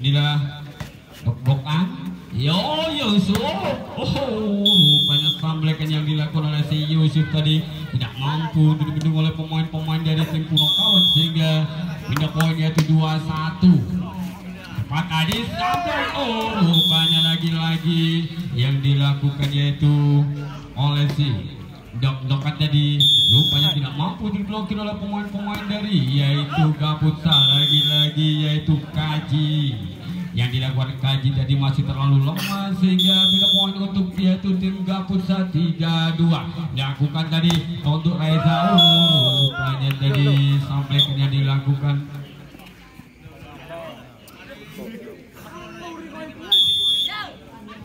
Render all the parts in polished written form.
inilah bok-bokan. Yusuf. Banyak samblekan yang dilakukan oleh si Yusuf tadi tidak mampu dibendung oleh pemain-pemain dari tim Punokawan sehingga pindah poin yaitu 2-1. Cepat tadi sampai rupanya lagi-lagi yang dilakukan yaitu oleh si Dok-Dokan tadi rupanya tidak mampu diblokir oleh pemain-pemain dari yaitu Gaputsa, lagi-lagi yaitu Kaji. Yang dilakukan Kaji tadi masih terlalu lemah sehingga pindah poin untuk yaitu tim Gaputsa 3-2. Dilakukan tadi untuk Reza. Rupanya tadi sampai yang dilakukan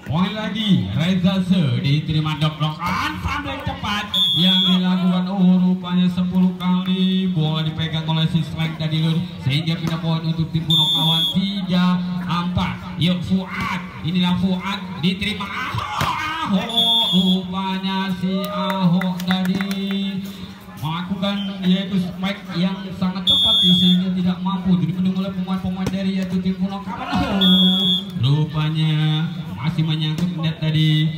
poin lagi. Reza diterima dok-dokan sampai cepat yang dilakukan rupanya 10 kali bola dipegang oleh si Sleng tadi lur sehingga pindah poin untuk tim Punokawan 3-4. Yuk Fuad, inilah Fuad diterima Ahok rupanya si Ahok tadi melakukan yaitu spike yang sangat tepat sehingga tidak mampu dibendung oleh pemain-pemain dari yaitu tim Punokawan. Rupanya masih menyangkut net tadi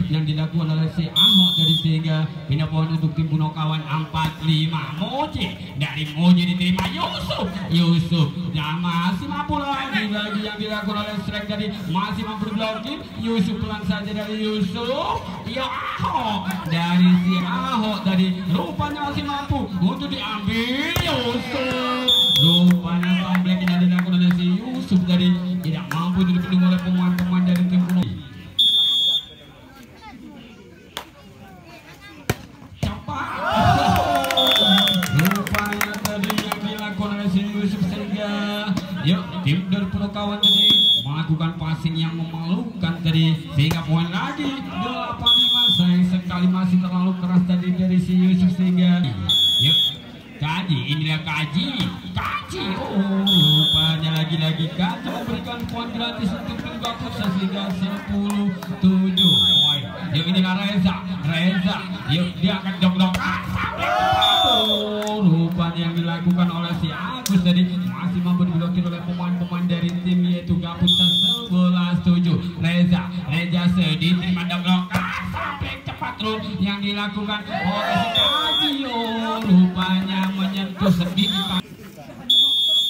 yang dilakukan oleh si Ahok tadi sehingga pindah poin untuk tim Punokawan 4-5. Moji dari Moji diterima Yusuf dan masih mampu lagi yang dilakukan oleh Strike tadi masih mampu diblokir. Yusuf pelan saja dari Yusuf. Ahok dari si Ahok tadi rupanya masih mampu untuk diambil Yusuf. Rupanya komplek yang dilakukan oleh si Yusuf tadi tidak mampu dibendung oleh pemain-pemain dari tim Punokawan. Rupanya tadi yang dilakukan oleh si Yusuf sehingga yuk tim dari Punokawan tadi melakukan passing yang memalukan tadi sehingga poin lagi 8-5. Sayang sekali masih terlalu keras tadi dari si Yusuf sehingga yuk Kaji, inilah Kaji. Rupanya lagi-lagi Kaji memberikan poin gratis untuk tim Gaputsa sehingga 10-7. Yuk inilah Reza. Yuk dia akan dok-dokan sampai rupanya yang dilakukan oleh si Agus tadi masih mampu diblokir oleh pemain-pemain dari tim yaitu Gaputsa 11-7. Reza diterima dok-dokan sampai cepat terus yang dilakukan oleh si Kaji. Rupanya menyentuh sedikit.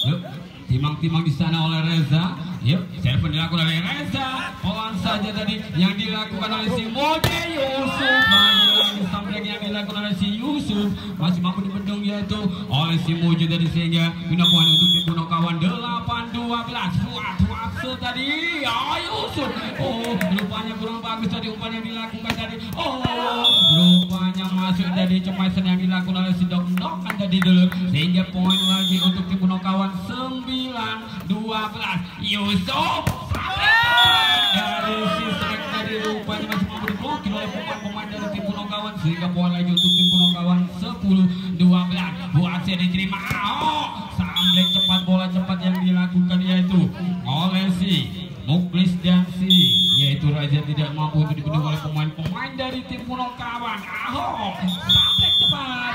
Yuk timang-timang di sana oleh Reza. Yuk serve dilakukan oleh Reza. Pelan saja tadi yang dilakukan oleh si Moje Yusuf. Lagi sampai yang dilakukan oleh si Yusuf masih mampu dibendung yaitu oleh si Moje tadi sehingga pindah poin untuk tim Punokawan 8-12. Fuad tadi Yusuf. Rupanya kurang bagus tadi umpan yang dilakukan tadi. Rupanya masuk tadi cemasan yang dilakukan oleh si Dok-Dokan tadi dulu sehingga poin lagi untuk tim Punokawan 9-12. Yusuf dari si Strike tadi rupanya masih mampu diblokir oleh pemain-pemain dari tim Punokawan sehingga poin lagi untuk tim Punokawan 10-12. Buat saya diterima sambil cepat bola cepat yang dilakukan yaitu oleh si Muklis dan si yaitu Raja tidak mampu untuk dibendung oleh pemain-pemain dari tim Punokawan. Sampai cepat.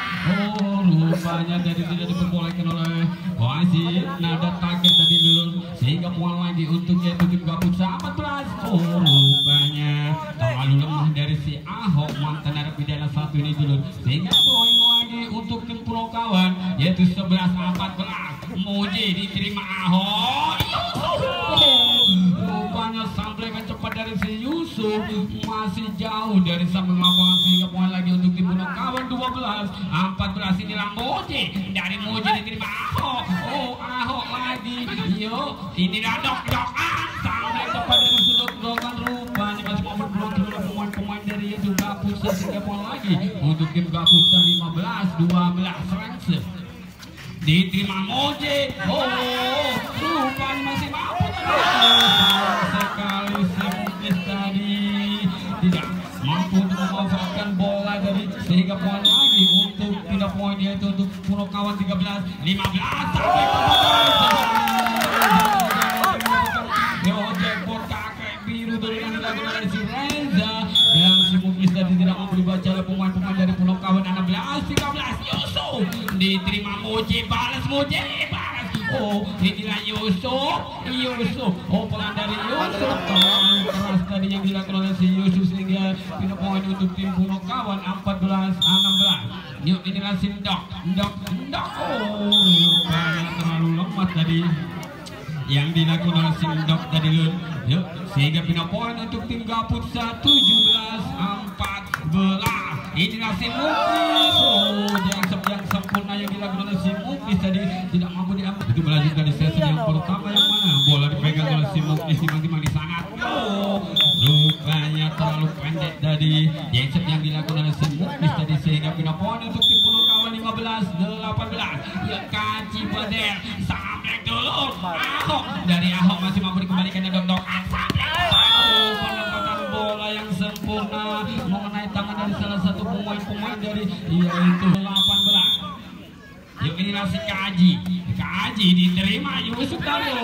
Rupanya jadi tidak diperbolehkan oleh wasit. Nada target tadi dulu sehingga poin lagi untuk yaitu tim Gaputsa 14. Rupanya terlalu lemah dari si Ahok mantan narapidana satu ini dulu sehingga poin lagi untuk tim Punokawan yaitu 11-14. Moji diterima Ahok. Rupanya sampaikan cepat dari si Yusuf masih jauh dari samping lapangan sehingga poin lagi untuk tim Punokawan 12-14. Inilah Moji dari Moji diterima Ahok lagi. Yuk inilah dok-dokan sampai cepat dari si dok-dokan rupanya masih mau berblokir oleh pemain-pemain dari itu Gaputsa sehingga poin lagi untuk tim Gaputsa 15-12. Ranks diterima Moji. Rupanya masih mampu sekali Simukis tadi tidak mampu untuk memanfaatkan bola dari sehingga poin lagi untuk pindah poin yaitu untuk Punokawan 13-15 sampai jackpot kakek biru dari yang dilakukan oleh si Reza dan Simukis tadi tidak mampu dibaca oleh pemain-pemain dari Punokawan 16-13. Yusuf diterima Moji balas. Inilah Yusuf. Oh, pelan dari Yusuf. Terlalu keras tadi yang dilakukan oleh si Yusuf sehingga pindah poin untuk tim Punokawan 14-16. Yuk inilah si Ndok. Oh, terlalu lemah tadi yang dilakukan oleh si Ndok tadi Lun. Yuk sehingga pindah poin untuk tim Gaputsa 17-14. Inilah si Muklis. Oh, yang sempurna yang dilakukan oleh si Muklis tadi tidak mampu diambil. Itu melanjutkan di sesi yang pertama yang mana bola dipegang oleh si Muklis di sangat. Oh, rupanya terlalu pendek tadi yang dilakukan oleh si Muklis tadi sehingga pindah poin untuk tim Punokawan 15-18. Ya Kaci Badel sampai dulu. Ahok dari Ahok masih mampu dikembalikan ke Dok. Penempatan bola yang sempurna mengenai tangan dari salah satu pemain dari yaitu 18. Yuk inilah si Kaji diterima Yusuf tadi.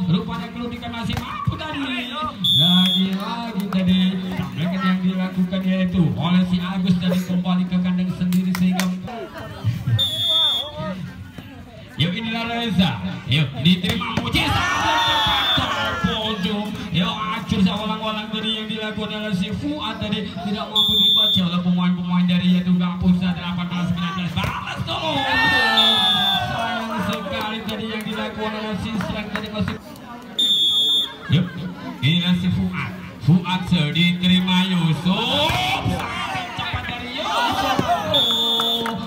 Rupanya keludikan masih mampu tadi. Lagi tadi mereka yang dilakukan yaitu oleh si Agus tadi kembali ke kandang sendiri sehingga yuk inilah Reza. Yuk diterima Mujisa. Yuk acur seolang-olang tadi yang dilakukan oleh si Fuad tadi tidak mampu dibaca oleh pemain-pemain dari yaitu Gaputsa 18-19. Balas dulu. Sayang sekali tadi yang dilakukan oleh si Slang tadi masih. Yuk inilah si Fuad diterima Yusuf. Cepat dari Yusuf.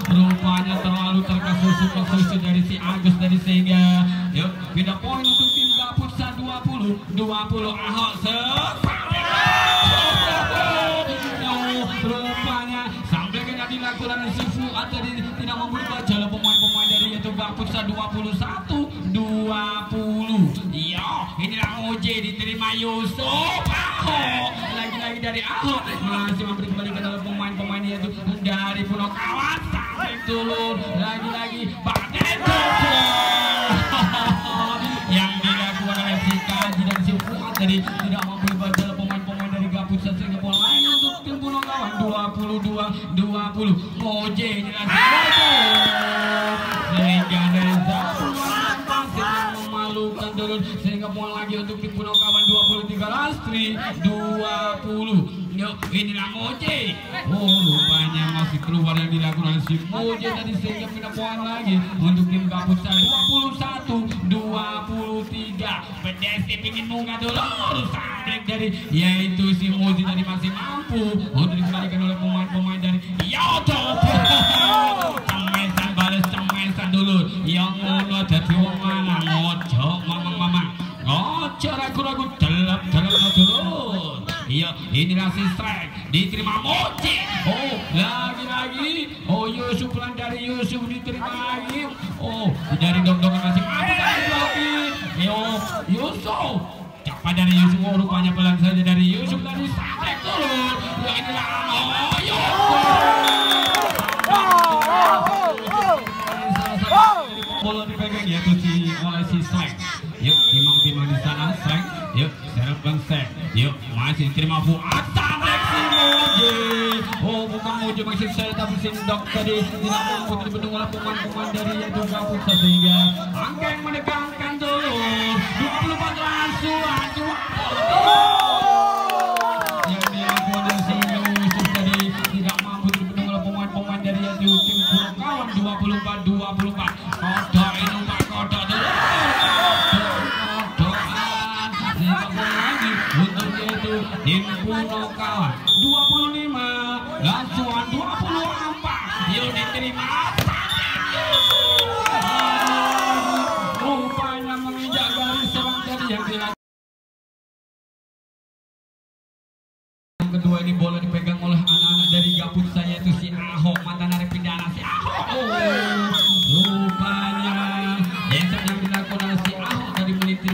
Rupanya terlalu terkesusu dari si Agus tadi sehingga yuk pindah poin untuk tim Gaputsa 20 Ahok rupanya sampai kena dilakukan si Fuad tadi tidak mampu dibaca oleh pemain-pemain dari yaitu Gaputsa 21-20. Yo inilah Oje diterima Yusuf. Ahok lagi dari Ahok masih mampu dikembalikan oleh pemain-pemain yaitu dari Punokawan sampai turun lagi Badet yang dilakukan oleh si Kaji dan si Fuad tadi tidak mampu dibaca oleh pemain-pemain dari Gaputsa sehingga poin lain untuk tim Punokawan 22-20. Moje inilah si Moje sehingga Reza yang memalukan turun sehingga poin lagi untuk tim Punokawan 23 Lastri 20. Yuk inilah Moje. Oh rupanya masih keluar yang dilakukan oleh si Moje tadi sehingga pindah poin lagi untuk tim Gaputsa 21-23. Pedesti ingin munggah dulu sampai dari yaitu si Moje tadi masih mampu untuk dikembalikan oleh pemain-pemain dari Yoto. Cemesan dulu yang ngono dadi wong lanang ngojo mamang ngojo ragu-ragu delap dulu. Iya inilah si Strike diterima Moji. Oh lagi oh Yusuf pelan dari Yusuf diterima lagi. Oh dari dong-dongan masih mampu lagi. Yo Yusuf cepat dari Yusuf. Oh rupanya pelan saja dari Yusuf tadi sampai turun. Ya inilah bola dipegang yaitu oleh si Strike. Yuk timang di sana Strike. Yuk serapkan Strike. Yuk masih terima Fuad sampai si Moje. Oh bukan Moje masih saya tapi si Ndok tadi tidak mampu dibendung oleh pemain-pemain dari yaitu Gaputsa sehingga angka yang menegangkan dulu 24 langsung yang dilakukan oleh si Yusuf tadi tidak mampu dibendung oleh pemain-pemain dari yaitu tim Punokawan 24-24. Kodok itu Pak Kodok dulu. Untuk yaitu tim Punokawan 25 Lasuan 24. Yuk diterima rupanya menginjak garis serang tadi yang dilakukan. Yang kedua ini bola dipegang oleh anak-anak dari Gaputsa yaitu si Ahok mantan narapidana si Ahok. Rupanya yang dilakukan oleh si Ahok tadi melintir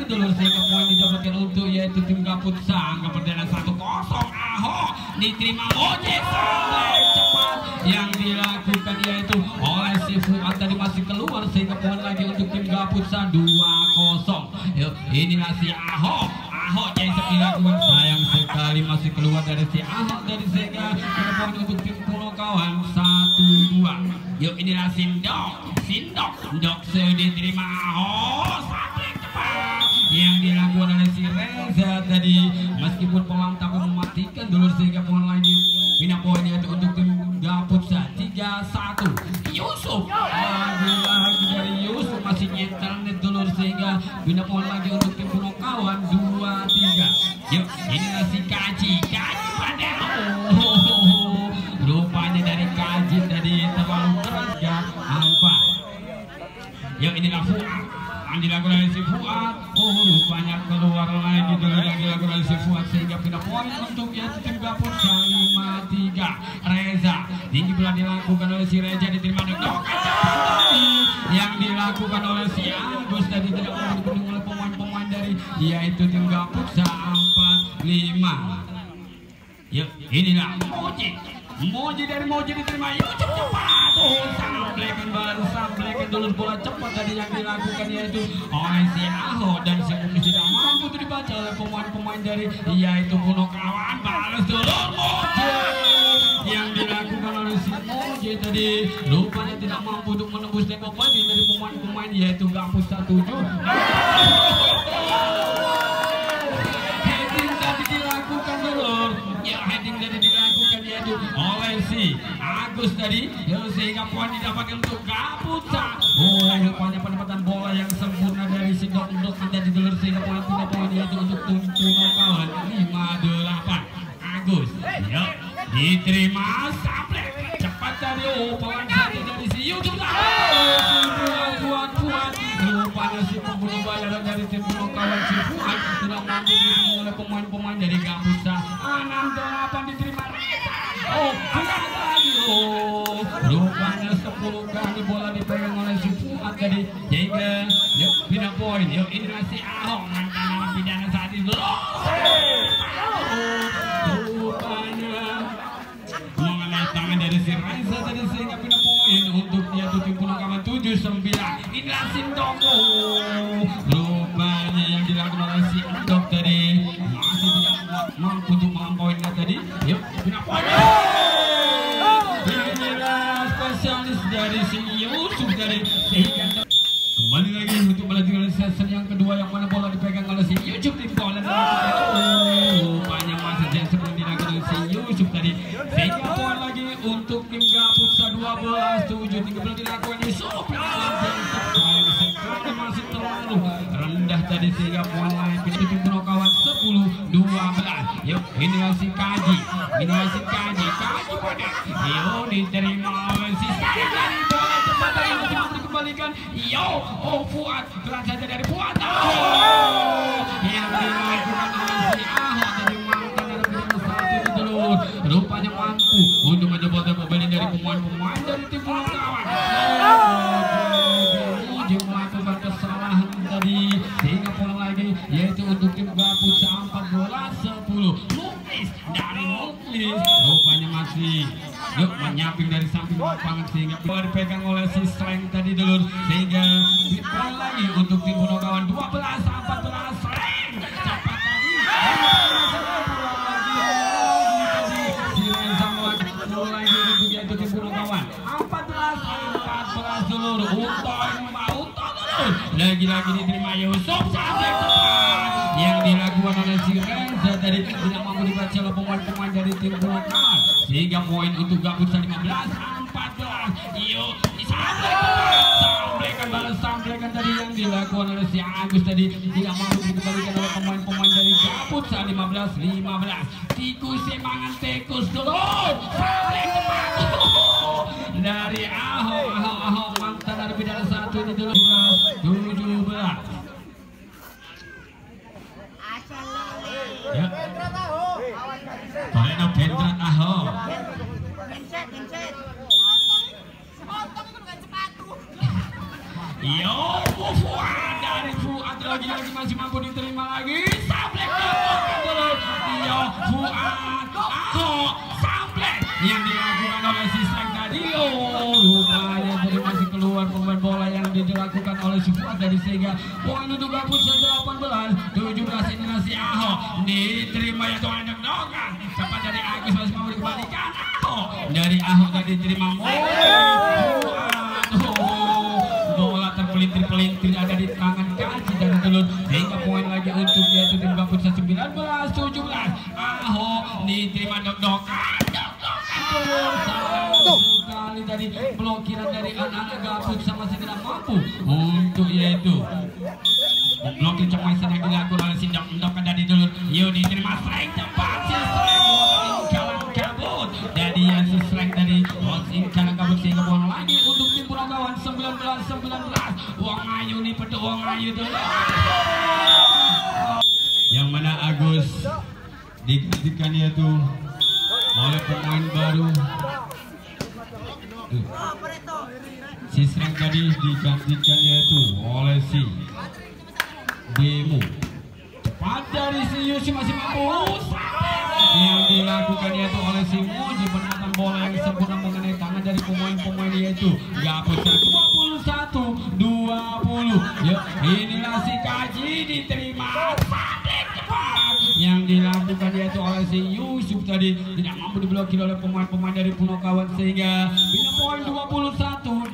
dulu sehingga poin didapatkan untuk yaitu tim Gaputsa. Angka perdana 1-0. Ahok diterima Moje sampai cepat yang dilakukan yaitu oleh si Fuad tadi masih keluar sehingga poin lagi untuk tim Gaputsa 2-0. Yuk inilah si Ahok Ahok yang dilakukan sayang sekali masih keluar dari si Ahok dari sehingga poin untuk tim Punokawan 1-2. Yuk inilah Sindok diterima Ahok sampai cepat yang dilakukan oleh si Reza tadi meskipun peluang tapi mematikan dulu sehingga poin lagi bina poin yaitu untuk tim Gaputsa 3-1. Yusuf lagi dari Yusuf masih nyetel dulu sehingga bina poin lagi untuk tim Punokawan 2-3. Yuk inilah si Kaji pada rupanya dari Kaji tadi terlalu keras ya apa. Yuk inilah Fuad yang dilakukan oleh si Fuad. Rupanya keluar lagi dulu yang dilakukan oleh si Fuad sehingga pindah poin untuk yaitu tim Gaputsa 5-3. Reza tinggi bola dilakukan oleh si Reza diterima dokan yang dilakukan oleh si Agus tadi tidak mau dipenuhi oleh pemain-pemain dari yaitu tim Gaputsa 4-5. Yuk inilah Moji dari Moji diterima cepat samblekan dulu bola cepat tadi yang dilakukan yaitu oleh si Ahok dan sebelumnya tidak mampu itu dibaca oleh pemain-pemain dari yaitu Punokawan. Balas dulu Moji yang dilakukan oleh si Moji tadi rupanya tidak mampu untuk menembus tembok bagi dari pemain-pemain yaitu Gaputsa 7. Heading tadi dilakukan dulu ya heading tadi dilakukan yaitu oleh si Agus tadi sehingga poin didapatkan untuk Gaputsa. Rupanya penempatan bola yang sempurna dari si Dok tadi dulu sehingga poin yaitu untuk tim Punokawan 5-8. Agus yuk diterima sampai cepat dari poin satu dari si Yusuf kuat rupanya si pembunuh bayaran dari tim Punokawan si Fuad tidak mampu oleh pemain-pemain dari Gaputsa. 6-8 diterima bukan lagi rupanya 10 kali bola dipegang oleh si Fuad tadi sehingga yuk pindah poin. Yuk ini masih Ahok mantan pidana saat itu rupanya mengenai tangan dari si Reza tadi sehingga pindah poin untuk dia tim Punokawan 7-9. Inilah Sindoko rupanya yang dilakukan oleh si Endok tadi masih tidak mampu untuk melampauinya tadi. Yuk pindah poin. Inilah spesialis dari si Yusuf dari sehingga kembali lagi untuk melanjutkan season yang kedua yang mana bola dipegang oleh si Yusuf tim bola rupanya masih yang sebelum dilakukan oleh si Yusuf tadi sehingga poin lagi untuk tim Gaputsa 12-7 tinggal dilakukan Yusuf masih terlalu rendah tadi sehingga poin lain pindah tim Punokawan 10-12. Yuk inilah si Kaji pada yuk diterima oleh si Stay dari bola cepat dari yang dikembalikan Fuad berat saja dari Fuad yang dilakukan oleh si Ahok dari mantan dari tim satu telur rupanya mampu untuk menjebol tembok balik dari pemain-pemain dari tim Punokawan. Melakukan kesalahan tadi sehingga poin lagi yaitu untuk tim Gaputsa 14-10. Muklis dari Muklis rupanya masih menyamping dari samping lapangan sehingga bola dipegang oleh si Sleng tadi dulu sehingga poin lagi untuk tim Punokawan 12-14. Sleng cepat tadi si Reza mulai lagi yaitu tim Punokawan 14 seluruh lagi-lagi diterima Yusuf sampai cepat yang dilakukan oleh si Reza tadi tidak mampu dibaca oleh pemain-pemain dari tim Punokawan sehingga poin untuk Gaputsa 15-14. Yuk samblekan tadi yang dilakukan oleh si Agus tadi tidak mampu dikembalikan oleh pemain-pemain dari Gaputsa 15-15. Tikus semangat tikus dulu sampai cepat dari Ahok mantan dari pidana satu ini dulu 17. Ya. Toreno Gendrat Ahok. Yo, Fuad dari Fuad lagi masih mampu diterima lagi. Samplek dulu. Yo, Fuad Ahok samplek yang dilakukan oleh si Sleng tadi. Rupanya tadi masih keluar pemain bola yang dilakukan oleh si Fuad dari sehingga poin untuk Gaputsa 18-17. Inilah si Ahok diterima ya tuan dok-dokan cepat dari Agus masih mau dikembalikan. Ahok dari Ahok tadi diterima bola terpelintir-pelintir ada di tangan kaki dan telur hingga poin lagi untuk yaitu tim Gaputsa 19-17. Ahok diterima dok-dokan sekali dari blokiran dari anak-anak Gaputsa masih tidak mampu untuk yaitu blokir cemasan yang dilakukan oleh si dok-dokan dari dulu. Yuk diterima strike cepat si strike kalang kabut dari yang si strike dari Osin kalang kabut sehingga poin lagi untuk tim Punakawan 19-19. Uang ayu nih petu uang ayu dulu yang mana Agus digantikan yaitu oleh pemain baru. Si strike tadi digantikan yaitu oleh si Bemo. Cepat dari si Yusuf masih mampu yang dilakukan yaitu oleh si Moji. Penempatan bola yang sempurna mengenai tangan dari pemain-pemain yaitu Gaputsa 21-20. Yuk inilah si Kaji diterima sablik cepat yang dilakukan yaitu oleh si Yusuf tadi tidak mampu diblokir oleh pemain-pemain dari Punakawan sehingga bina poin 21-21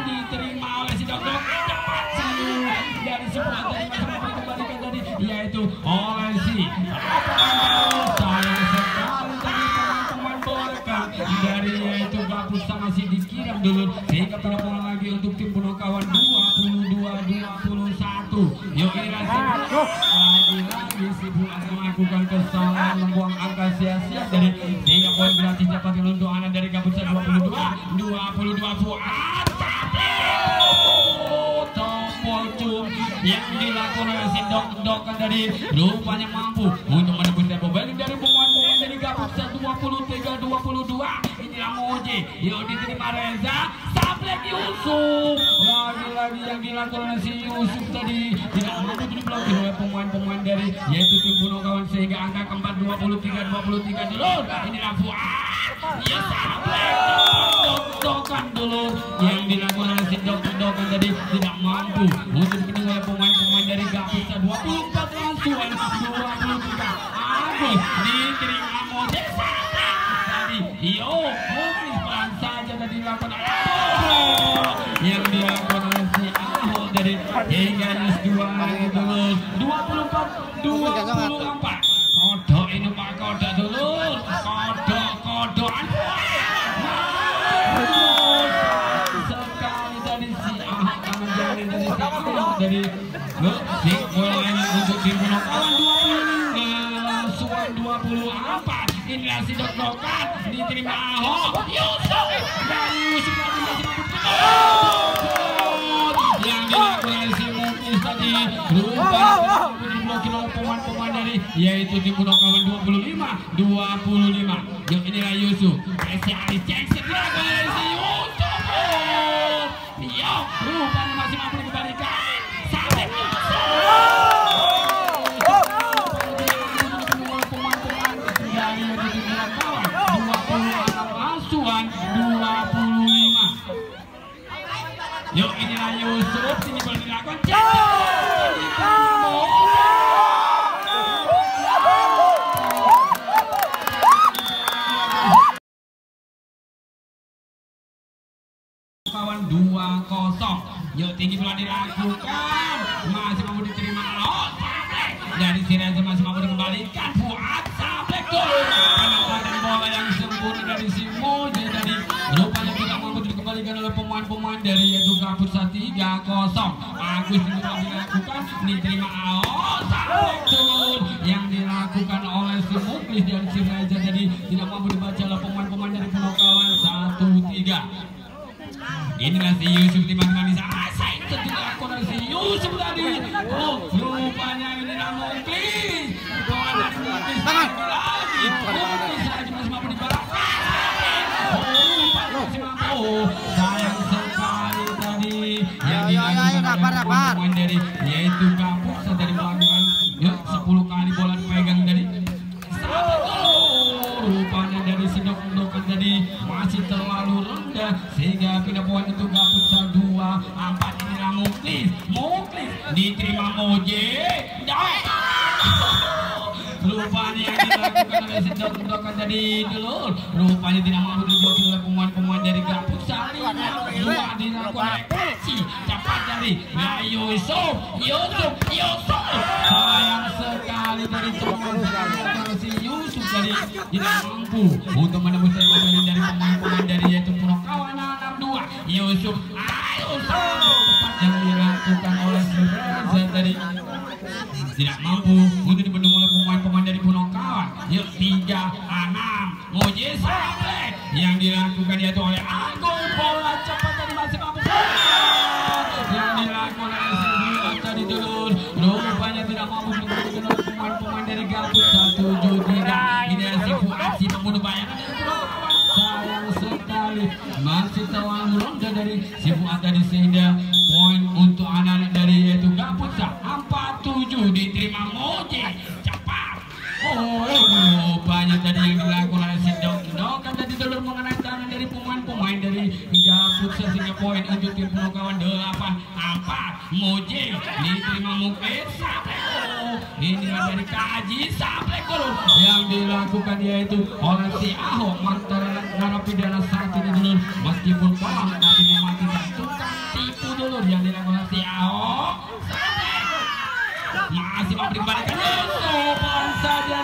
diterima oleh si Dok-Dok cepat dari sebuah tadi masih dikembalikan tadi yaitu oleh si sayang sekali tadi pemain mereka dari yaitu Gaputsa masih dikirim dulu sehingga pada poin lagi untuk tim Punakawan 22-21. Yuk lagi-lagi si Buas melakukan kesalahan membuang angka sia-sia dari sehingga poin gratis dapatkan untuk anak dari Gaputsa 22 Fuad tombol cum yang dilakukan oleh si dok-dokan dari rupanya mampu untuk menembus tempo balik dari pemain-pemain dari Gaputsa 23-22. Inilah Moji, yuk diterima Reza sablek Yusuf lagi-lagi yang dilakukan oleh si Yusuf tadi tidak mampu diblokir oleh pemain-pemain dari yaitu tim Punakawan sehingga angka keempat 23 dulu. Inilah Fuad ya sablek dok-dokan dulu yang dilakukan oleh si dok-dokan tadi tidak mampu untuk dipenuhi oleh pemain-pemain dari Gaputsa 24 langsung 23. Agus diterima Moji tadi yo mungkin pelan saja tadi dilakukan yang dilakukan oleh si Ahok dari hingga dua dulu 24 kodok ini Pak kodok dulu kodokan sekali dari si Ahok tangan jari dari si Ahok dari si bola untuk tim Punakawan 24. Inilah si dok-dokan diterima Ahok Yusuf dari Yusuf yang dilakukan oleh si Muklis tadi rupanya diblokir oleh pemain-pemain dari yaitu tim Punakawan 25. Yuk inilah Yusuf spesialis cek dilakukan oleh si Yusuf. Yuk rupanya masih mampu dikembalikan sampai yuk inilah Yusuf ini boleh dilakukan kawan 2-0. Yuk tinggi bola dilakukan masih mampu diterima dari si Reza masih mampu dikembalikan Fuad sampai gol penempatan bola yang sempurna dari si Moji tadi rupanya tidak mampu dikembalikan oleh pemain-pemain dari yaitu Gaputsa 3-0. Agus dilakukan diterima sampai turun yang dilakukan oleh si Muklis dan si Reza jadi tidak mampu dibaca oleh pemain-pemain dari Punakawan 1-3. Inilah si Yusuf dimana bisa saya itu dilakukan oleh si Yusuf tadi. Oh rupanya inilah Muklis bola dari Muklis lagi masih mampu dibalas masih mampu sayang sekali tadi yang dilakukan pemain dari yaitu Gaputsa dari melakukan 10 kali bola dipegang dari rupanya dari sedok-dokan tadi masih terlalu rendah sehingga pindah poin untuk Gaputsa 2-4. Inilah Muklis diterima Moje. Rupanya yang dilakukan oleh sedok-sedokan tadi dulu, rupanya tidak mampu diblokir oleh pemain-pemain dari Gaput. Salingnya dua dilakukan oleh Kasih, cepat dari Yusuf. Sayang sekali dari teman si Yusuf tadi tidak mampu untuk menembus tembakan dari pemain-pemain dari yaitu Punokawan 62. Yusuf, ayo cepat yang dilakukan oleh Reza tadi tidak mampu untuk dibendung oleh pemain-pemain dari Punokawan. Yuk 3-6 Moje sampai yang dilakukan yaitu oleh Agung. Bola cepat tadi masih mampu yang dilakukan oleh Sergio tadi turun. Rupanya tidak mampu dibendung oleh pemain-pemain dari Gaput. 1-7-3. Ini si Fuad membunuh bayangan dari Punokawan. Sayang sekali masih terlalu ronda dari si Fuad tadi sehingga poin untuk anak-anak dari yaitu Gaput. 4-7 diterima Moje cepat. Rupanya tadi yang dilakukan oleh si Dok-Dokan tadi telur mengenai tangan dari pemain-pemain dari Gaput sehingga poin untuk tim Punokawan 8-4. Moje diterima Muklis Sapleko. Inilah dari Kaji Sapleko yang dilakukan yaitu oleh si Ahok mantan narapidana saat ini dulu meskipun kalah tapi memang tidak suka tipu dulu yang dilakukan oleh si Ahok. Masih memberi balikan Yusuf saja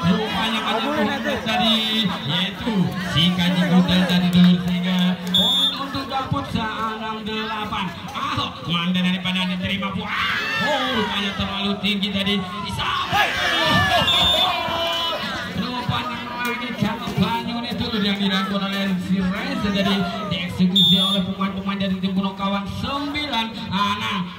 rupanya banyak tadi yaitu si Kaji Gudel tadi dulu sehingga poin untuk Gaput 6-8. Ahok mandan daripada diterima Fuad. Rupanya terlalu tinggi tadi disampaikan. Rupanya ini cakap banyak itu yang dilakukan oleh si Reza tadi dieksekusi oleh pemain-pemain dari tim Punokawan 9-6.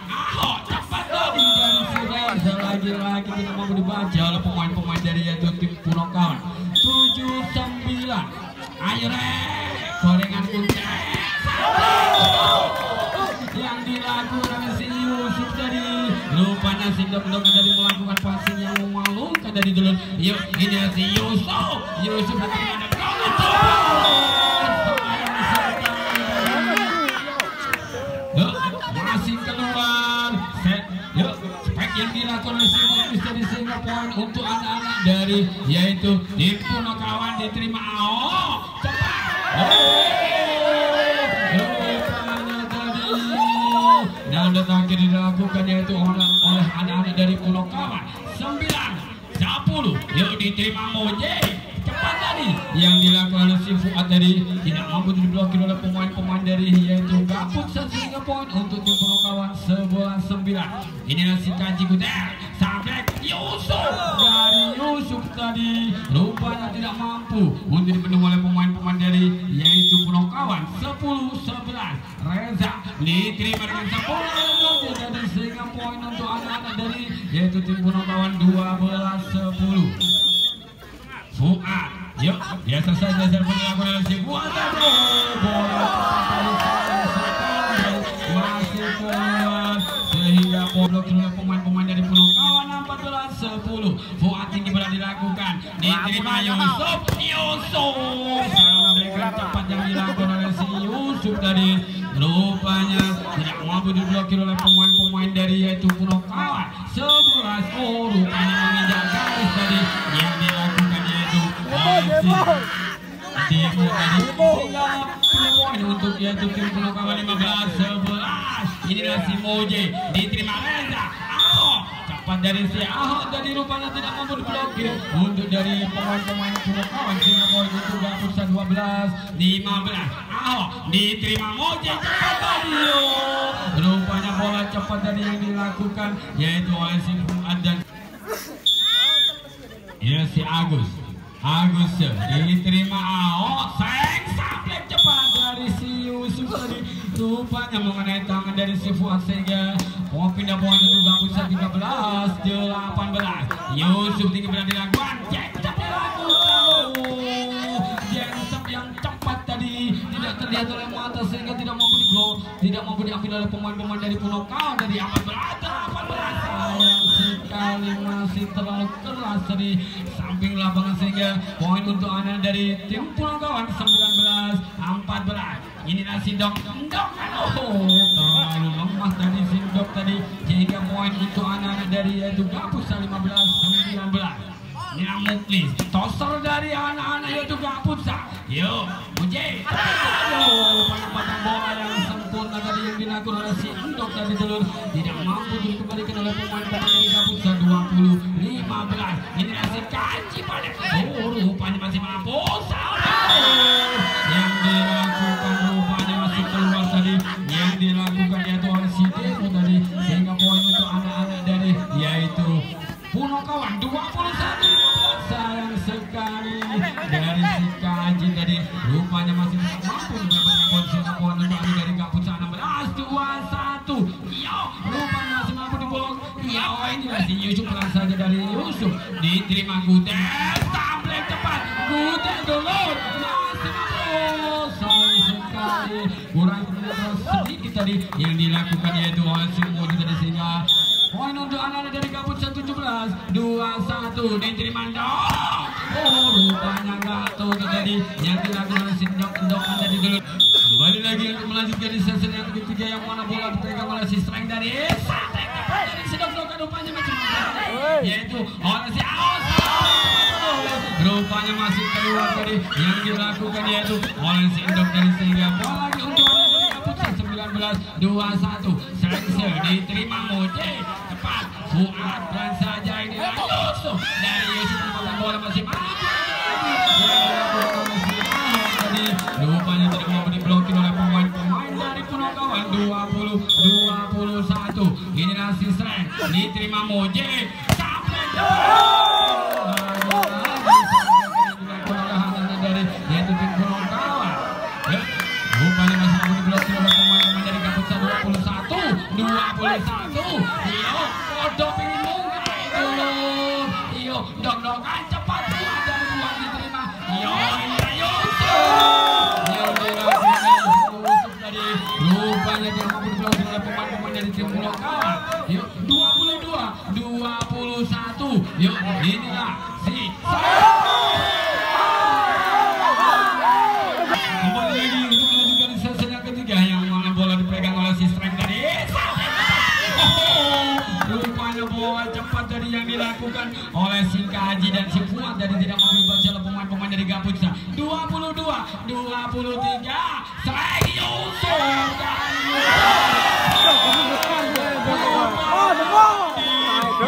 Ahok cepat tadi dari si Reza lagi-lagi tidak mau dibaca oleh pemain-pemain dari yaitu tim Punokawan 7-9. Ayo gorengan kunci yang dilakukan oleh si Yusuf tadi. Rupanya si Dok-Dokan tadi melakukan passing yang memalukan dari dulu. Yuk ini si Yusuf diterima dan masih keluar set. Yuk spek yang dilakukan oleh si Yusuf tadi sehingga poin untuk anak-anak dari yaitu tim Punokawan diterima. Dan terakhir dilakukan yaitu oleh anak-anak dari Punokawan 9-10. Yuk diterima Moje cepat tadi yang dilakukan oleh si Fuad tadi tidak mampu diblokir oleh pemain-pemain dari yaitu Gaput sehingga poin untuk tim Punokawan 11-9. Inilah si Kaji Gudel sampai Yusuf dari Yusuf tadi rupanya tidak mampu untuk dibendung oleh pemain-pemain dari yaitu Punokawan 10-11. Reza diterima dengan 10 jadi sehingga poin untuk anak-anak dari yaitu tim Punokawan 12-10. Fuad, yuk biasa saja dilakukan oleh si Fuad tadi. Bola masih keluar sehingga blok oleh pemain-pemain dari Punokawan 14-10. Fuad tinggi berani dilakukan diterima Yusuf sampai cepat yang dilakukan oleh si Yusuf tadi. Rupanya tidak mampu diblokir oleh pemain-pemain dari yaitu Punokawan 11. Rupanya menginjak garis tadi yang dilakukan yaitu Demo tadi sehingga poin untuk yaitu tim Punokawan 15-11. Inilah si Moje diterima Reza. Ahok cepat dari si Ahok tadi rupanya tidak mampu diblokir untuk dari pemain-pemain Punokawan sehingga poin untuk Gaput 12-15. Ahok diterima Moje cepat tadi. Rupanya bola cepat tadi yang dilakukan yaitu oleh si Fuad dan si Agus diterima Ahok sampai cepat dari si Yusuf tadi rupanya mengenai tangan dari si Fuad sehingga pindah poin untuk Gaput 13-18. Yusuf tinggi berani dilakukan jengkep yang cepat tadi tidak terlihat oleh mata sehingga tidak mampu diambil oleh pemain-pemain dari Punokawan dari 18. Sayang sekali masih terlalu keras dari samping lapangan sehingga poin untuk anak dari tim Punokawan 19-14. Inilah si Dok terlalu lemah tadi si dari yaitu Gaputsa 15-19. Nyamuk please, toser dari anak-anak yaitu Gaputsa. Yuk, Muji. Aduh, penempatan bola yang sempurna tadi yang dilakukan oleh si Endok tadi dulu tidak mampu dikembalikan oleh pemain-pemain dari Gaputsa. 20-15. Ini masih Kaji pada. Oh, rupanya masih mampu. Yang dilakukan rupanya masih keluar tadi. Yang dilakukan yaitu oleh si Demo tadi, sehingga poin untuk anak-anak dari yaitu Punokawan 21. Sayang sekali dari si Kaji tadi, rupanya masih tidak mampu mendapatkan poin untuk dari Gaputsa 16-21. Yo, rupanya masih mampu dibolong. Yo, ini masih Yusuf pelan saja dari Yusuf, diterima Guten, tampil cepat Guten dulu, masih mampu. Sayang sekali kurang sedikit tadi yang dilakukan yaitu oleh si Moji tadi, sehingga poin untuk anak-anak dari Gaputsa 17-21 diterima Endok. Oh, rupanya Gatot tadi yang dilakukan oleh si Endok tadi dulu. Kembali lagi untuk melanjutkan di sesi yang ketiga, yang mana bola dipegang oleh si Streng dari si Endok rupanya masih yaitu oleh si Aos. Rupanya masih keluar tadi yang dilakukan yaitu oleh si Endok dari, sehingga bola lagi untuk anak-anak Gaputsa 19-21. Streng diterima Moji. Fuad dan saja ini Yusuf dari Yusuf memakan bola masih mampu. Tadi rupanya tidak mau diblokir oleh pemain-pemain dari Punokawan. 20-21. Inilah si Streng diterima Moji. Sampai dari yaitu tim Punokawan. Rupanya masih mampu diblokir oleh pemain-pemain dari Gaputsa. 21. Dok ingin mungkin dulu. Iyo, dok-dokan cepat buat dan buat diterima. Iyo, ini Yusuf. Yang dilakukan Yusuf tadi, rupanya dia mampu diblokir oleh pemain-pemain dari tim Punokawan. Yuk, 22-21. Yuk, inilah si kembali lagi untuk melanjutkan sesi yang ketiga, yang mana bola dipegang oleh si Streng tadi. Rupanya bola cepat dari yang dilakukan oleh si Kaji dan si Fuad dari tidak mampu dibaca oleh pemain-pemain dari Gaputsa. 22-23. Streng Yusuf dan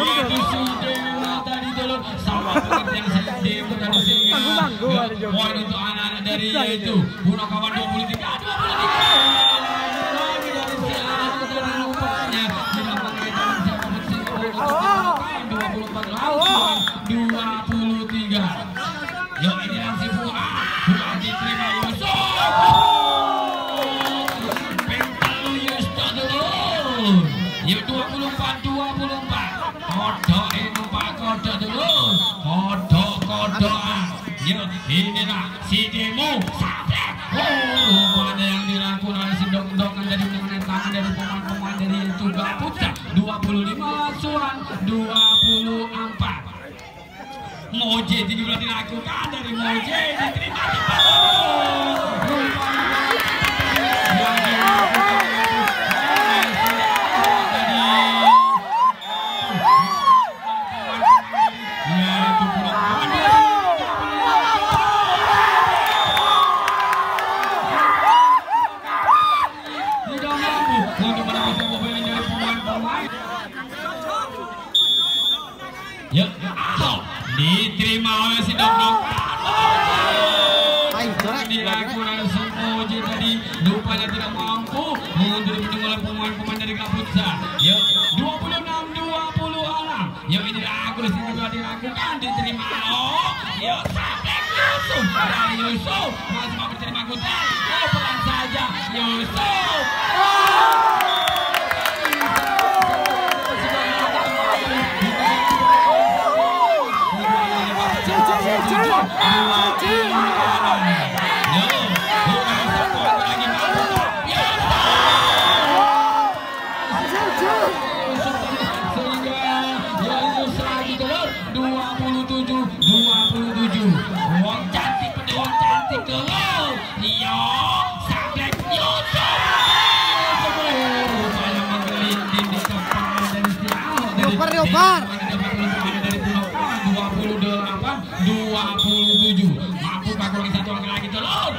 itu si Dewa tadi dulu sama yang si Dewa tadi, sehingga poin untuk anak-anak dari yaitu Punokawan 23. Yuk, ini si Fuad diterima Yusuf. Pental Yusuf dulu. Yuk, 24-24. Kodok ini Pak, kodok dulu. Kodok. Yuk, inilah si Demo. Rupanya yang dilakukan oleh si Dok-Dokan dari mengenai tangan dari pemain-pemain dari itu Gaputsa. 25-24. Moji 17 dilakukan dari Moji, diterima cepat. Diterima oleh si Dok-Dokan. Dilakukan si Moji tadi, rupanya tidak mampu untuk dipenuhi oleh pemain-pemain dari Gaputsa. Yuk, 26-26. Yuk, ini Agus yang juga dilakukan, diterima. Yuk, sampai Yusuf dari Yusuf masih mau berterima Guten. Pelan saja Yusuf. Bar. Dari Pulau Kawan 28-27. Mampu kakor satu lagi telur.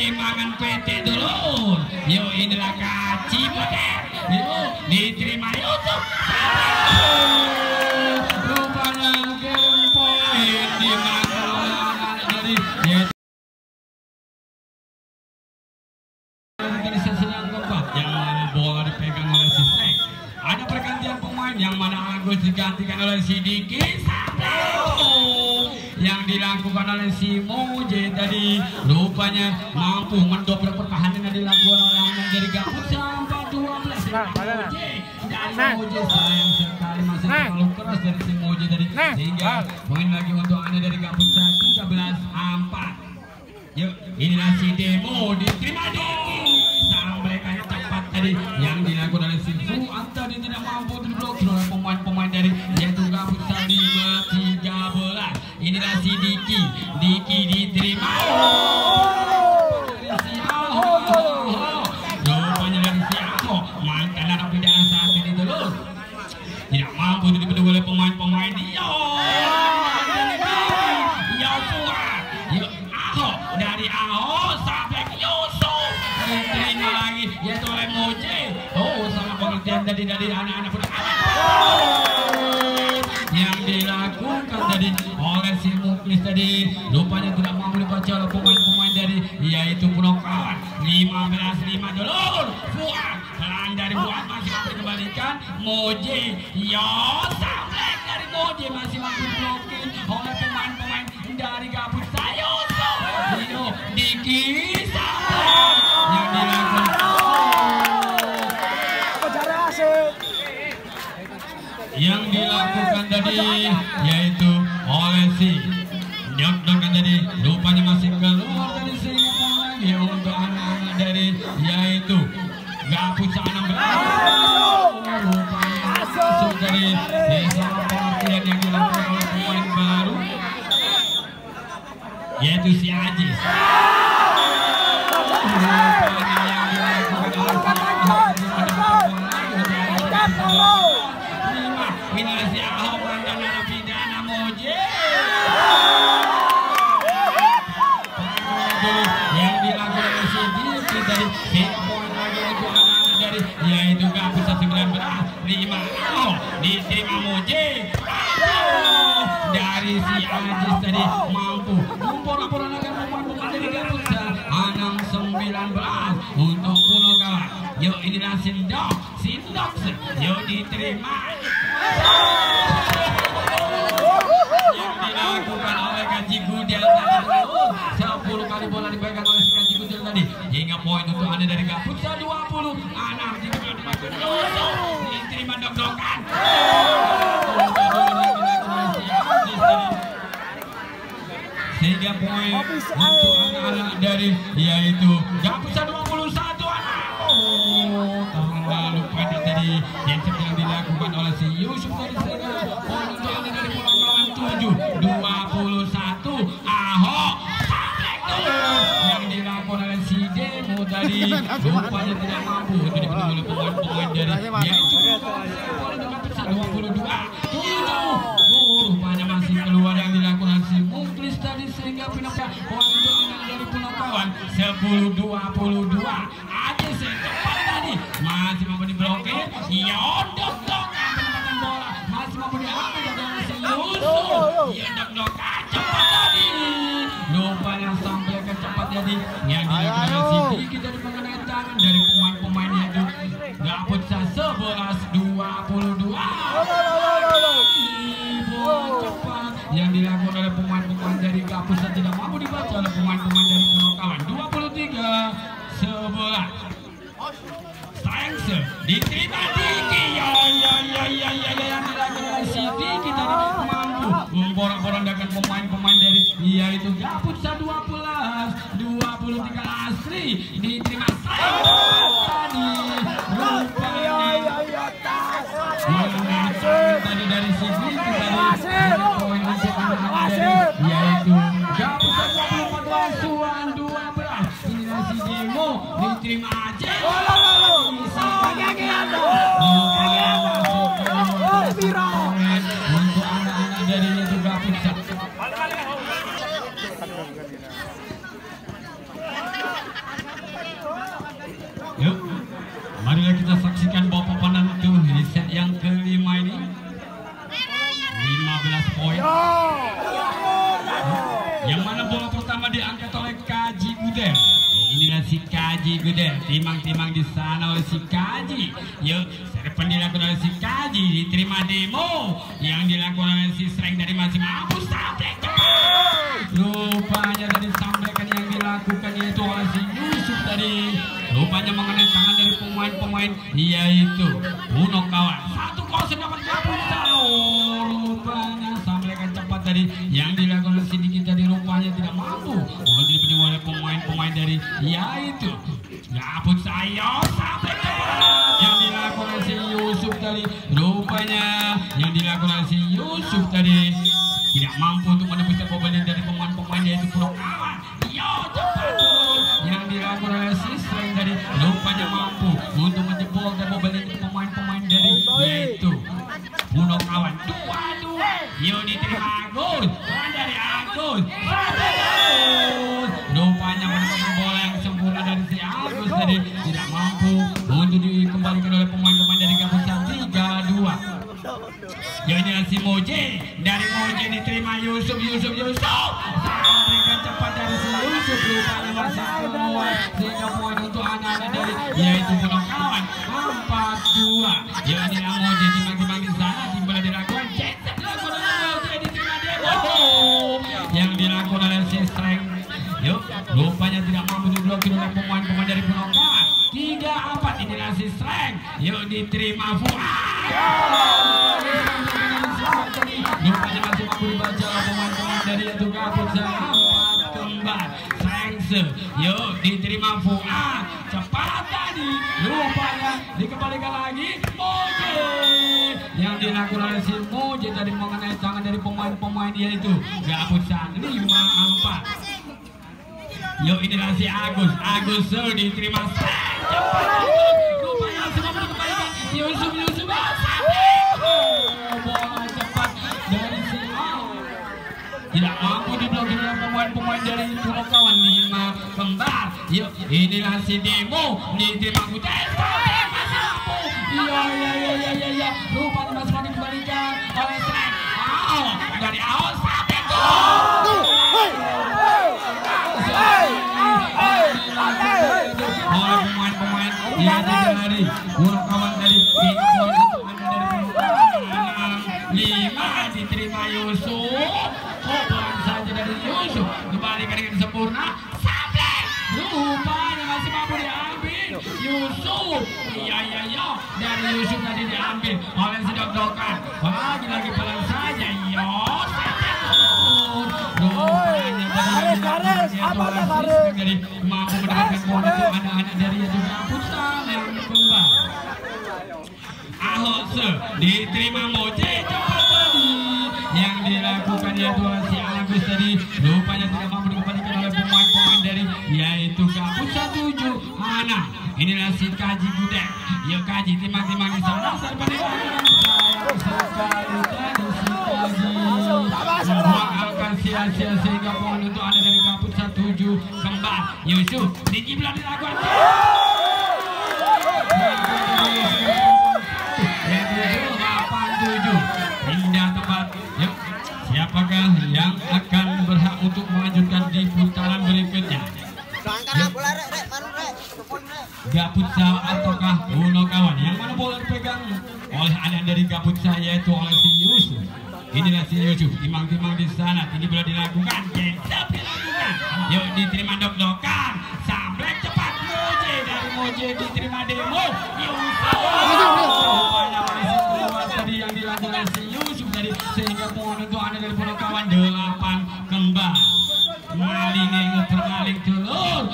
Mangan PT dulu. Yuk inilah kaci modern. Yuk diterima YouTube. Rupanya game point dimakan dari sesi yang keempat yang bola dipegang oleh si Sek. Ada pergantian pemain yang mana Agus digantikan oleh si Diki yang dilakukan oleh si Moje tadi rupanya mampu mendobrak pertahanan yang dilakukan oleh Anang dari Gaput sampai 12. Dari Moje sayang sekali masih terlalu keras dari si Moje tadi sehingga poin lagi untuk Anang dari Gaput 13-4. Yuk inilah si Demo diterima Diki sampaikan cepat tadi yang dilakukan oleh si Fuad tadi tidak mampu diblokir oleh pemain-pemain dari yaitu Gaput 5-13. Inilah si Diki diterima dari si Aho. Rupanya dari si Aho mantan narapidana saat ini dulu tidak mampu dibendung oleh pemain-pemain. Aho dari Aho sampai ke Yusuf diterima lagi yaitu oleh Moje. Sama pengertian dari anak-anak yang dilakukan tadi oleh si Muklis tadi rupanya tidak mampu dibaca oleh pemain-pemain dari yaitu Pulau Kawan 15-5 dulur. Fuad pelan dari Fuad masih mampu dikembalikan Moje sampai dari Moje masih mampu diblokir oleh pemain-pemain dari Gaput Sayuso. Diki yang dilakukan tadi yaitu oleh si Dok-Dokan tadi rupanya masih keluar dari sini lagi untuk anak-anak dari yaitu Gaput 16 rupanya masuk dari desa pengertian yang dilakukan oleh pemain baru yaitu si Ajis. Rupanya yang dilakukan oleh inilah si Aho mantan narapidana Moje yang dilakukan oleh si Diki dari poin lagi untuk anak-anak dari yaitu Gaput 19 Aho diterima Moje dari si Ajis tadi mampu laporan akan pemain dari Gaput 19 untuk Pulau Kawan. Yuk inilah Sindok yuk diterima yang dilakukan oleh Kaji Gudel tadi 10 kali bola dipegang oleh si Kaji Gudel tadi hingga poin untuk Anda dari Gaput 20 anak diterima Dok-Dokan sehingga poin untuk anak-anak dari yaitu Gaput 21 anak. Terlalu pendek tadi yang sedang dilakukan oleh si Yusuf dari sehingga poin untuk anak dari Pulau Kawan 7-21 Aho yang dilakukan oleh si Demo tadi rupanya tidak mampu untuk dipenuhi oleh pemain-pemain dari yaitu Gaput 22 rupanya masih keluar yang dilakukan si Muklis tadi sehingga pindah poin untuk anak dari Pulau Kawan 10-22 aja secepat tadi masih mampu diblokir Dok-Dokan penempatan bola masih mampu diambil dari si Yusuf Dok-Dokan cepat tadi rupanya sampai kecepat jadi yang dilakukan oleh si Diki dari mengenai tangan dari pemain-pemain yaitu Gaput 11-22 cepat yang dilakukan oleh pemain-pemain dari Gaput tidak mampu dibaca oleh pemain-pemain dari Pulau Kawan 23-11 sayang diterima Diki yang dilakukan oleh si Diki tadi mampu memporak-porandakan pemain-pemain dari yaitu Gaputsa 23 Asri diterima tadi tadi dari sisi tadi poin untuk anak-anak dari yaitu Gaputsa 24 Suan 12 ini dari si Demo diterima aja untuk anak-anak dari itu Gaputsa. Yuk, marilah kita saksikan bahwa papanan itu di set yang kelima ini 15 poin. Yang mana bola pertama diangkat oleh Kaji Gudel. Inilah si Kaji Gudel, timang-timang di sana oleh si Kaji. Yuk, serpen dilakukan oleh si Kaji, diterima Demo yang dilakukan oleh si Sreng dari masih mampu sampai rupanya dari sampaikan yang dilakukan yaitu oleh si Yusuf tadi. Rupanya mengenai tangan dari pemain-pemain yaitu Uno kawan 1-0 dapat Gaputsa. Rupanya sampaikan cepat tadi yang dilakukan oleh sedikit tadi rupanya tidak mampu diberi oleh pemain-pemain dari yaitu Gaputsa. Ayo sampai yang dilakukan oleh si Yusuf tadi rupanya yang dilakukan oleh si Yusuf tadi tidak mampu untuk menembus pembelian dari pemain-pemain yaitu Pulau Kawan. Yo cepat yang dilakukan oleh si Sreng tadi rupanya mampu untuk menjebol dan pembelian pemain-pemain dari yaitu Pulau Kawan 2-2. Yo diterima Agus dari Agus rupanya mendapatkan bola yang sempurna dari si Agus tadi tidak mampu untuk dikembalikan oleh pemain-pemain dari Gaputsa 3-2. Ya inilah si Moje dari Moje diterima Yusuf memberikan cepat dari si Yusuf rupanya bersama sehingga poin untuk anak-anak dari yaitu Pulau Kawan 4-2. Ya inilah Moje timang-timang di sana tiba dilakukan cetak dilakukan oleh Moje diterima Demo yang dilakukan oleh si Sreng. Yuk rupanya tidak mampu diblokir oleh pemain-pemain dari Pulau Kawan 3-4. Inilah si Sreng. Yuk diterima Fuad rupanya masih mampu dibaca pemain-pemain dari yaitu Gaputsa 4 kembar Srengse. Yuk diterima Fuad cepat tadi rupanya dikembalikan lagi Moje yang dilakukan oleh si Moje tadi mengenai tangan dari pemain-pemain yaitu Gaputsa 5-4. Yuk inilah si Agus diterima Sreng cepat rupanya masih mampu dikembalikan Yusuf bola cepat dari si tidak mampu diblokir oleh pemain-pemain dari Pulau Kawan 5 kembar. Yuk inilah si Demo diterima Gudel masih mampu iya rupanya masih mampu dikembalikan oleh Sreng dari awal sampai gol oleh pemain-pemain yang dari Pulau Kawan dari lima diterima Yusuf pelan saja dari Yusuf kembalikan dengan sempurna sampai rupanya masih mampu diambil Yusuf iya dari Yusuf tadi diambil oleh si Dok-Dokan lagi pelan saja rupanya dari mampu mendapatkan poin untuk anak-anak dari Gaputsa yang kembali Ahose diterima Moje cepat tadi yang dilakukan yaitu si Agus tadi rupanya tidak mampu dikembalikan oleh pemain-pemain dari yaitu Gaputsa 7 anak. Inilah si Kaji Gudel. Yuk Kaji timang-timang di sana sekali akan sia-sia sehingga poin untuk anak dari Gaputsa 7 kembar Yusuf dikiblat dilakukan pindah tempat. Yuk siapakah yang akan berhak untuk melanjutkan di putaran berikutnya? Gaputsa ataukah Uno Kawan? Yang mana bola dipegang oleh anak dari Gaputsa yaitu oleh si Yusuf. Inilah si Yusuf timang-timang di sana ini boleh dilakukan dilakukan. Yuk diterima Dok-Dokan sampai cepat Moje dari Moje diterima Demo Yusuf tadi yang dilakukan si Yusuf dari sehingga poin untuk Anda dari kawan 8 kembang. Maling ngoper maling dulur.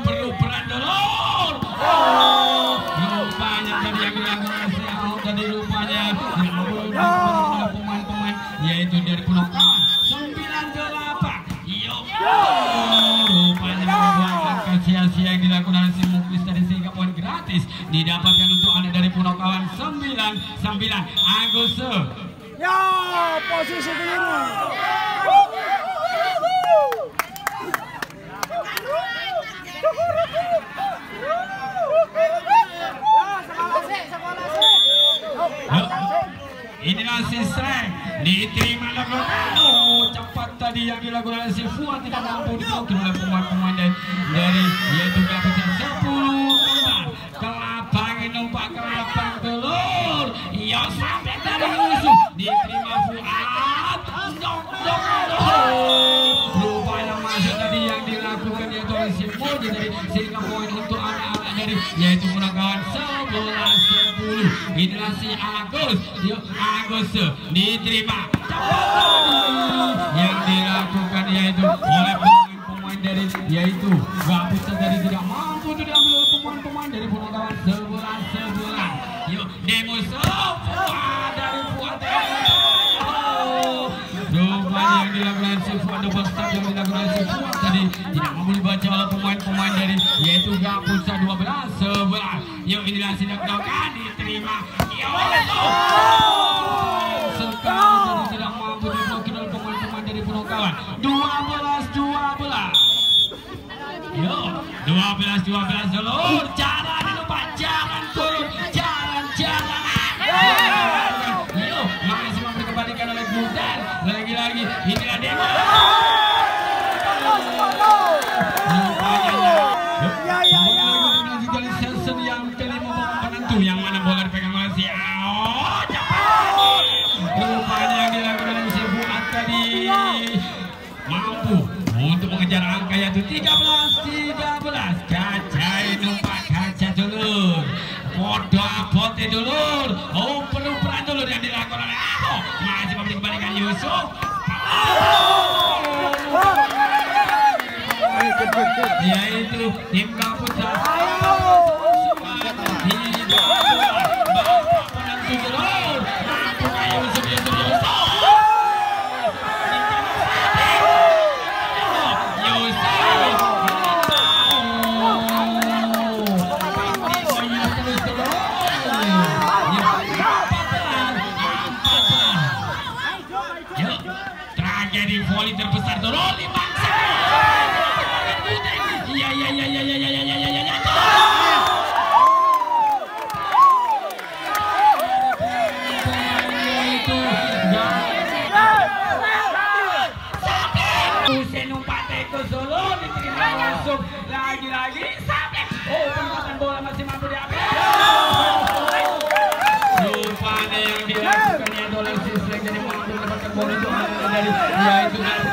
Perlu peran dulur. Rupanya tadi yang dilakukan tadi rupanya pemain-pemain yaitu dari kawan 98. Rupanya membuat sia-sia yang dilakukan si Muklis tadi sehingga poin gratis didapatkan untuk Anda dari kawan 99 Agustus. Ya, posisi kelima. Inilah si Srek diterima lakukan cepat tadi yang dilakukan oleh si Fuad tidak mampu diblokir oleh pemain-pemain dari yaitu dapat 10 kembang kelabang numpak kelabang telur ya sampai dari musuh diterima Fuad rupanya masuk tadi yang dilakukan yaitu oleh si Moji dari sehingga poin untuk anak-anak dari yaitu penangkapan 11-10. Inilah si Agus diterima yang dilakukan yaitu oleh pemain dari yaitu Gabus dari tidak mampu itu diambil oleh pemain-pemain dari penangkapan 11-11. Yuk demo dari Fuad rupanya yang dilakukan si Fuad double step yang dilakukan si Fuad tadi tidak mampu dibaca oleh pemain-pemain dari yaitu Gabus 12-11. Yuk inilah sidak dokan diterima sekarang tidak mampu diblokir oleh pemain-pemain dari penangkapan 12-12. Yuk 12-12 dulu jalan lupa jangan turun jalan yuk masih mampu dikembalikan oleh Budan lagi-lagi inilah demo yang kelima penentu yang mana bola dipegang oleh si rupanya yang dilakukan oleh si Fuad tadi mampu untuk mengejar angka yaitu 13-13. Kaca numpak kaca dulur podo abote dulur perlu peran dulur yang dilakukan oleh masih mampu dikembalikan Yusuf yaitu tim Kaputra tragedi voli terbesar dulu 5 lagi-lagi sampai penempatan bola masih mampu diambil rupanya yang dilakukan ya oleh si Srek jadi mampu mendapatkan bola itu dari yaitu dari